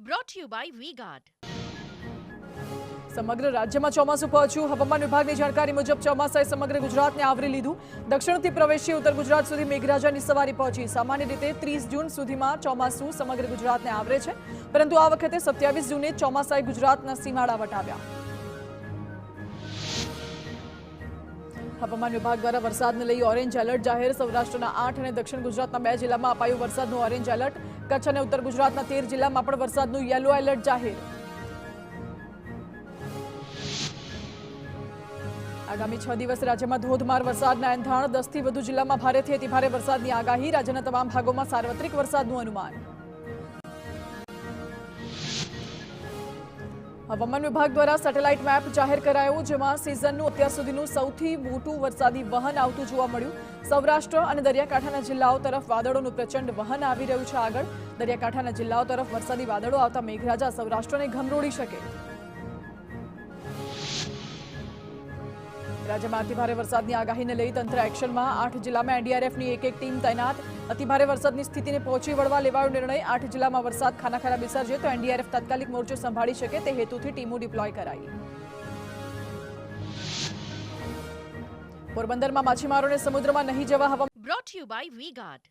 brought to you by V-Guard. સમગ્ર રાજ્યમાં ચોમાસું પહોંચ્યું. હવામાન વિભાગની જાણકારી મુજબ ચોમાસાએ સમગ્ર ગુજરાતને આવરી લીધું. દક્ષિણથી પ્રવેશી ઉત્તર ગુજરાત સુધી મેઘરાજાની સવારી પહોંચી. સામાન્ય રીતે 30 જૂન સુધીમાં ચોમાસું સમગ્ર ગુજરાતને આવરે છે, પરંતુ આ વખતે 27 જૂને ચોમાસાએ ગુજરાતના સીમાડા વટાવ્યા. હવામાન વિભાગ દ્વારા વરસાદને લઈ ઓરેન્જ એલર્ટ જાહેર. સૌરાષ્ટ્રના 8 અને દક્ષિણ ગુજરાતના 2 જિલ્લામાં અપાયું વરસાદનું ઓરેન્જ એલર્ટ. કચ્છ અને ઉત્તર ગુજરાતના 13 જિલ્લામાં પણ વરસાદનું યલો એલર્ટ જાહેર. આગામી 6 દિવસ રાજ્યમાં ધોધમાર વરસાદના એંધાણ. 10 થી વધુ જિલ્લામાં ભારેથી અતિભારે વરસાદની આગાહી. રાજ્યના તમામ ભાગોમાં સાર્વત્રિક વરસાદનું અનુમાન. હવામાન વિભાગ દ્વારા સેટેલાઇટ મેપ જાહેર કરાયો, જેમાં સિઝનનું અત્યાર સુધીનું સૌથી મોટું વરસાદી વહન આવતું જોવા મળ્યું. સૌરાષ્ટ્ર અને દરિયાકાંઠાના જિલ્લાઓ તરફ વાદળોનું પ્રચંડ વહન આવી રહ્યું છે. આગળ દરિયાકાંઠાના જિલ્લાઓ તરફ વરસાદી વાદળો આવતા મેઘરાજા સૌરાષ્ટ્રને ઘમરોળી શકે. રાજ્યમાં અતિભારે વરસાદની આગાહીને લઈ તંત્ર એક્શનમાં. 8 જિલ્લામાં એનડીઆરએફની એક ટીમ તૈનાત. અતિભારે વરસાદની સ્થિતિને પહોંચી વળવા લેવાયો નિર્ણય. 8 જિલ્લામાં વરસાદ ખાનાખરા વિસર્જે તો એનડીઆરએફ તાત્કાલિક મોરચો સંભાળી શકે તે હેતુથી ટીમો ડિપ્લોય કરાઈ. પોરબંદરમાં માછીમારોને સમુદ્રમાં નહીં જવા હવામાન Brought to you by V-Guard.